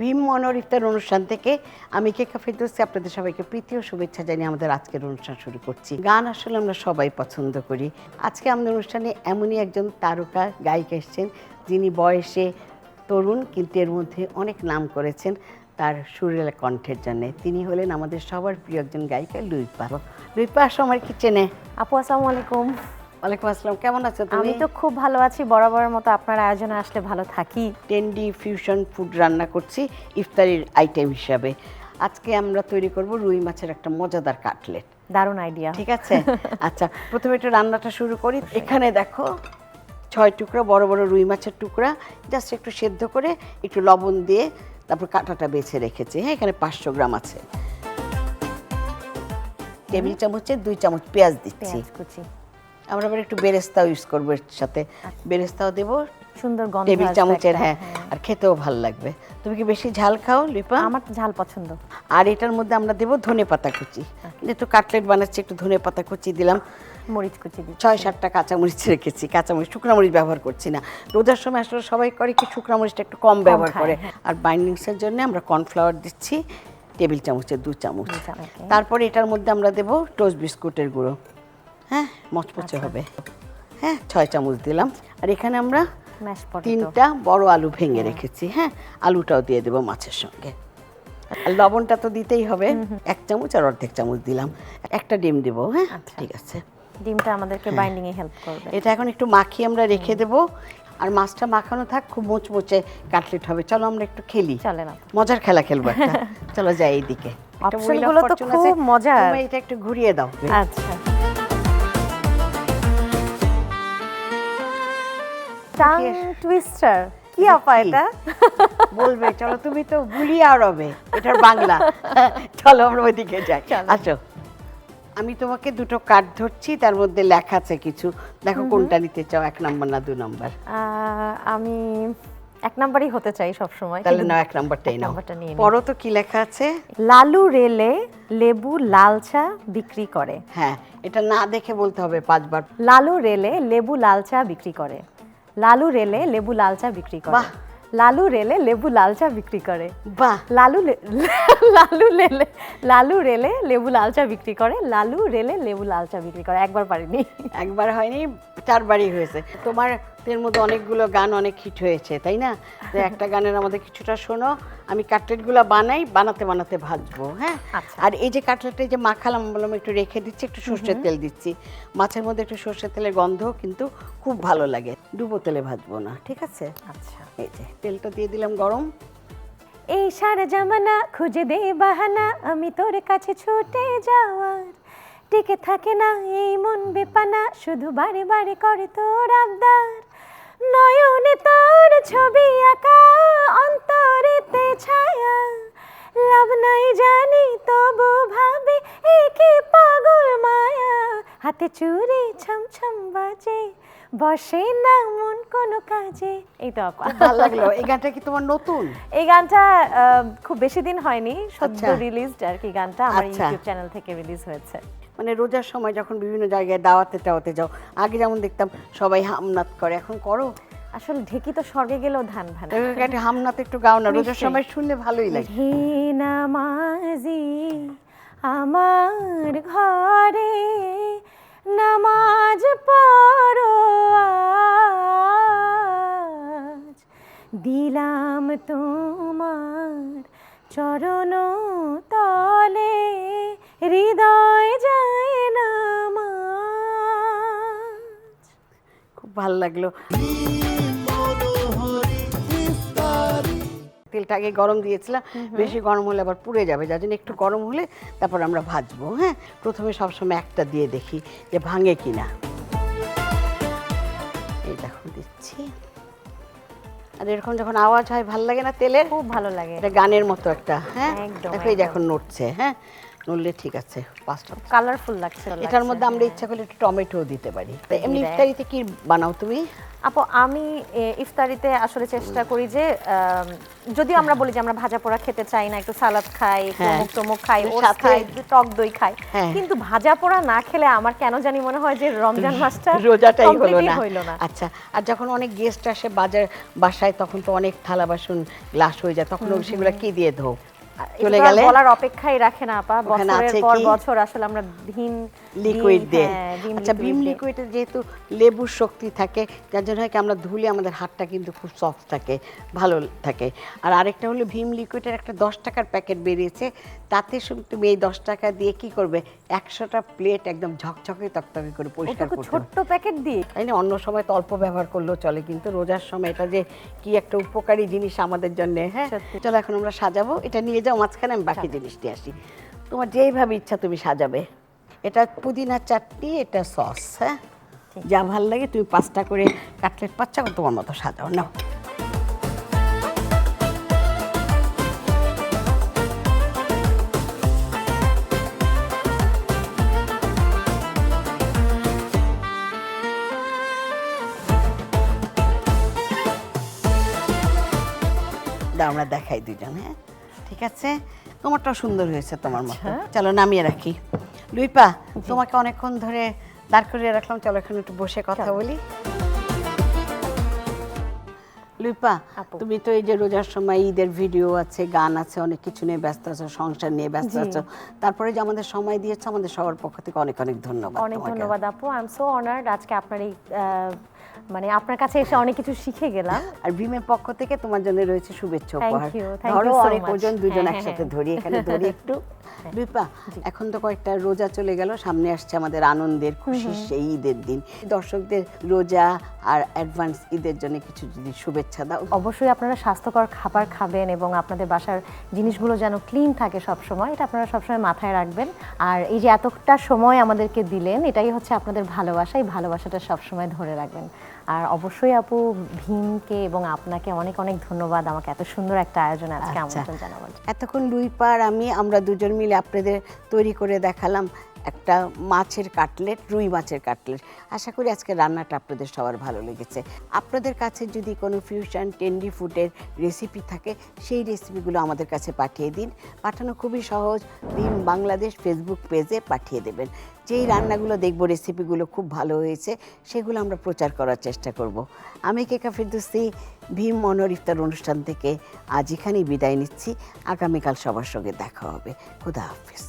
ভীম মনোহর ইফতার অনুষ্ঠান থেকে আমি কেকা ফেরদৌসী আপনাদের সবাইকে প্রীতি ও শুভেচ্ছা জানিয়ে আমাদের আজকের অনুষ্ঠান শুরু করছি। গান আসলে আমরা সবাই পছন্দ করি। আজকে আমাদের অনুষ্ঠানে এমনই একজন তারকা গায়িকা এসেছেন যিনি বয়সে তরুণ কিন্তু এর মধ্যে অনেক নাম করেছেন তার সুরেলা কণ্ঠের জন্য। তিনি হলেন আমাদের সবার প্রিয় একজন গায়িকা লুইপা। লুইপা আসো আমার কিচেনে। আপু আসসালামু আলাইকুম। ওয়ালাইকুম আসসালাম, কেমন আছো তুমি? আমি তো খুব ভালো আছি, বরাবরের মতো আপনার আয়োজনে আসলে ভালো থাকি। টেন্ডি ফিউশন ফুড রান্না করছি ইফতারির আইটেম হিসাবে। আজকে আমরা তৈরি করব রুই মাছের একটা মজাদার কাটলেট। দারুণ আইডিয়া। ঠিক আছে। আচ্ছা, প্রথমে একটু রান্নাটা শুরু করি। এখানে দেখো 6 টুকরা বড় বড় রুই মাছের টুকরা জাস্ট একটু সেদ্ধ করে একটু লবণ দিয়ে তারপর কাঁটাটা বেছে রেখেছি। হ্যাঁ, এখানে 500 গ্রাম আছে। টেবিল চামচে 2 চামচ পেঁয়াজ দিচ্ছি। কুচি। আমরা আবার একটু বেরেস্তাও ইউজ করবো এর সাথে। বেরেস্তাও দেবো, সুন্দর গন্ধ টেবিল আসবে চামচের। একটা। হ্যাঁ, আর খেতেও ভালো লাগবে। তুমি কি বেশি ঝাল খাও লিপা? আমার ঝাল পছন্দ। আর এটার মধ্যে আমরা দেবো ধনেপাতা কুচি। যেহেতু কাটলেট বানাচ্ছি একটু ধনেপাতা কুচি দিলাম। মরিচ কুচি দিচ্ছি। 6-7টা কাঁচামরিচ রেখেছি। কাঁচামরিচ, শুকনো মরিচ ব্যবহার করছি না। রোজার সময় আসলে সবাই করে কি শুকনো মরিচটা একটু কম ব্যবহার করে। আর বাইন্ডিংসের জন্য আমরা কর্নফ্লাওয়ার দিচ্ছি টেবিল চামচে 2 চামচ। তারপরে এটার মধ্যে আমরা দেবো টোস্ট বিস্কুটের গুঁড়ো। হ্যাঁ, মচমচে হবে। হ্যাঁ, 6 চামচ দিলাম। আর এখানে আমরা 3টা বড় আলু ভেঙে রেখেছি। হ্যাঁ, আলুটাও দিয়ে দেবো মাছের সঙ্গে। আর লবণটা তো দিতেই হবে। 1 চামচ আর অর্ধেক চামচ দিলাম। একটা ডিম দেবো। হ্যাঁ, ঠিক আছে। ডিমটা আমাদেরকে বাইন্ডিং এ হেল্প করবে। এটা এখন একটু মাখিয়ে আমরা রেখে দেবো। আর মাছটা মাখানো থাক, খুব মুচমুচে কাটলেট হবে। চলো আমরা একটু খেলি। চলে না, মজার খেলা খেলবো একটা। চলো যাই এইদিকে। অপশনগুলো তো খুব মজার। তুমি এটা একটু ঘুরিয়ে দাও। আচ্ছা, টাং টুইস্টার কি আপা এটা? বলবে চলো, তুমি তো গুলিয়ে আরবে, এটার বাংলা। চলো আমরা ওইদিকে যাই। আসো, আমি তোমাকে 2টো কার্ড ধরছি, তার মধ্যে লেখা আছে কিছু। দেখো কোনটা নিতে চাও, 1 নাম্বার না 2 নাম্বার? আমি 1 নাম্বারই হতে চাই সব সময়। তাহলে নাও 1 নাম্বারটাই নাও। পড়ো তো কি লেখা আছে। লালু রেলে লেবু লাল চা বিক্রি করে। হ্যাঁ, এটা না দেখে বলতে হবে 5 বার। লালু রেলে লেবু লাল চা বিক্রি করে। লালু রেলে লেবু লাল চা বিক্রি করে। বাহ। লালু রেলে লেবু লাল চা বিক্রি করে। বাহ। লালু রেলে লেবু লাল চা বিক্রি করে। লালু রেলে লেবু লাল চা বিক্রি করে। একবার পারিনি। একবার হয়নি, 4 বারই হয়েছে। তোমার এর মধ্যে অনেকগুলো গান অনেক হিট হয়েছে, তাই না? তো একটা গানের আমাদের কিছুটা শোনো। আমি কাটলেটগুলো বানাই, বানাতে বানাতে ভাজবো। হ্যাঁ, আর এই যে কাটলেটে যে মাখালাম, বললাম একটু রেখে দিচ্ছি, একটু সর্ষের তেল দিচ্ছি। মাছের মধ্যে একটু সর্ষের তেলের গন্ধ কিন্তু খুব ভালো লাগে। ডুবো তেলে ভাজবো না, ঠিক আছে? আচ্ছা, এই যে তেলটা দিয়ে দিলাম গরম। এই সারা জামানা খুঁজে দে বাহানা, আমি তোর কাছে ছুটে যাওয়ার। টিকে থাকে না এই মন বেপানা, শুধু বারে বারে করে তোর আবদার। নয়নে তোর ছবি আঁকা, অন্তরেতে ছায়া। লাভ নাই জানি তবু ভাবে, একে পাগল মায়া। হাতে চুড়ি ছম ছম বাজে, বসে না মন কোনো কাজে। এই তো আপা, ভালো লাগলো। এই গানটা কি তোমার নতুন? এই গানটা খুব বেশি দিন হয়নি, সদ্য রিলিজড আর কি। গানটা আমার ইউটিউব চ্যানেল থেকে রিলিজ হয়েছে। মানে রোজার সময় যখন বিভিন্ন জায়গায় দাওয়াতে টাওয়াতে যাও, আগে যেমন দেখতাম সবাই হামনাত করে, এখন করো? আসলে ঢেকি তো স্বর্গে গেলেও ধান ভানা। একটা হামনাত একটু গাও না, রোজার সময় শুনলে ভালোই লাগে। হে নামাজি আমার ঘরে, নামাজ পড়ো আজ। দিলাম তোমার চরণ তলে, হৃদয় যায় নামাজ। খুব ভালো লাগলো। তেলটা আগে গরম দিয়েছিলাম, বেশি গরম হলে আবার পুড়ে যাবে, যার জন্য একটু গরম হলে তারপর আমরা ভাজবো। হ্যাঁ, প্রথমে সবসময় একটা দিয়ে দেখি যে ভাঙে কিনা। এই দেখো দিচ্ছি। আর এরকম যখন আওয়াজ হয় ভালো লাগে না তেলের? খুব ভালো লাগে। এটা গানের মতো একটা। হ্যাঁ, একদম, দেখো এই যে এখন নড়ছে। হ্যাঁ, নড়লে ঠিক আছে। 5টা কালারফুল লাগছে। এটার মধ্যে আমরা ইচ্ছা করলে একটু টমেটো দিতে পারি। তো এমনি ইফতারিতে কি বানাও তুমি? আপু আমি ইফতারিতে আসলে চেষ্টা করি যে যদিও আমরা বলি যে আমরা ভাজা পোড়া খেতে চাই না, একটু সালাদ খাই, একটু অমুক তমুক খাই, ওটস খাই, টক দই খাই, কিন্তু ভাজা পোড়া না খেলে আমার কেন জানি মনে হয় যে রমজান মাসটা রোজাটাই হলো না। আচ্ছা, আর যখন অনেক গেস্ট আসে বাসায় তখন তো অনেক থালা বাসন গ্লাস হয়ে যায়, তখন সেগুলো কি দিয়ে ধো? চলে গেলে বলার অপেক্ষাই রাখে না আপা, বছরের পর বছর আসলে আমরা ভীম লিকুইড দিয়ে। আচ্ছা, ভীম লিকুইডে যেহেতু লেবুর শক্তি থাকে, যার জন্য হয় কি আমরা ধুলে আমাদের হাতটা কিন্তু খুব সফট থাকে, ভালো থাকে। আর আরেকটা হলো ভীম লিকুইডের একটা 10 টাকার প্যাকেট বেরিয়েছে, তাতে তুমি এই 10 টাকা দিয়ে কি করবে, 100টা প্লেট একদম ঝকঝকে তকতকে করে পরিষ্কার করতে। ছোট্ট প্যাকেট দিয়ে তাই না? অন্য সময় তো অল্প ব্যবহার করলেও চলে, কিন্তু রোজার সময় এটা যে কি একটা উপকারী জিনিস আমাদের জন্য। হ্যাঁ, চলো এখন আমরা সাজাবো। এটা নিয়ে যাও মাঝখানে, আমি বাকি জিনিসটি আসি। তোমার যেইভাবে ইচ্ছা তুমি সাজাবে। এটা পুদিনা চাটনি, এটা সস। হ্যাঁ, যা ভাল লাগে তুমি 5টা করে কাটলেট পাচ্ছা, তোমার মতো সাজাও। নাও, আমরা দেখাই দুজন। হ্যাঁ, ঠিক আছে, তোমারটাও সুন্দর হয়েছে তোমার মতো। চলো নামিয়ে রাখি। লুইপা, তোমাকে অনেকক্ষণ ধরে দাঁড় করিয়ে রাখলাম, চলো এখন একটু বসে কথা বলি। লুইপা, তুমি তো এই যে রোজার সময় ঈদের ভিডিও আছে, গান আছে, অনেক কিছু নিয়ে ব্যস্ত আছো, সংসার নিয়ে ব্যস্ত আছো, তারপরে যে আমাদের সময় দিয়েছো, আমাদের সবার পক্ষ থেকে অনেক অনেক ধন্যবাদ। অনেক ধন্যবাদ আপু, আই এম সো অনার্ড আজকে আপনার এই মানে আপনার কাছে এসে অনেক কিছু শিখে গেলাম। আর ভীমের পক্ষ থেকে তোমার জন্য রয়েছে শুভেচ্ছা উপহার। ধরো অনেক ওজন, দুজন একসাথে ধরি, এখানে ধরি একটু। লুইপা, এখন তো কয়েকটা রোজা চলে গেল, সামনে আসছে আমাদের আনন্দের খুশির সেই ঈদের দিন। দর্শকদের রোজা আর অ্যাডভান্স ঈদের জন্য কিছু যদি শুভেচ্ছা দাও। অবশ্যই আপনারা স্বাস্থ্যকর খাবার খাবেন এবং আপনাদের বাসার জিনিসগুলো যেন ক্লিন থাকে সব সময়, এটা আপনারা সবসময় মাথায় রাখবেন। আর এই যে এতটা সময় আমাদেরকে দিলেন, এটাই হচ্ছে আপনাদের ভালোবাসা, এই ভালোবাসাটা সবসময় ধরে রাখবেন। আর অবশ্যই আপু ভীমকে এবং আপনাকে অনেক অনেক ধন্যবাদ আমাকে এত সুন্দর একটা আয়োজনে আজকে আমন্ত্রণ জানাবার। এতক্ষণ লুইপা আর আমরা দুজন মিলে আপনাদের তৈরি করে দেখালাম একটা মাছের কাটলেট, রুই মাছের কাটলেট। আশা করি আজকে রান্নাটা আপনাদের সবার ভালো লেগেছে। আপনাদের কাছে যদি কোনো ফিউশন টেন্ডি ফুডের রেসিপি থাকে, সেই রেসিপিগুলো আমাদের কাছে পাঠিয়ে দিন। পাঠানো খুবই সহজ, ভীম বাংলাদেশ ফেসবুক পেজে পাঠিয়ে দেবেন। যেই রান্নাগুলো দেখব রেসিপিগুলো খুব ভালো হয়েছে, সেগুলো আমরা প্রচার করার চেষ্টা করব। আমি কেকা ফেরদৌসী ভীম অনর ইফতার অনুষ্ঠান থেকে আজ এখানেই বিদায় নিচ্ছি। আগামীকাল সবার সঙ্গে দেখা হবে। খুদা হাফেজ।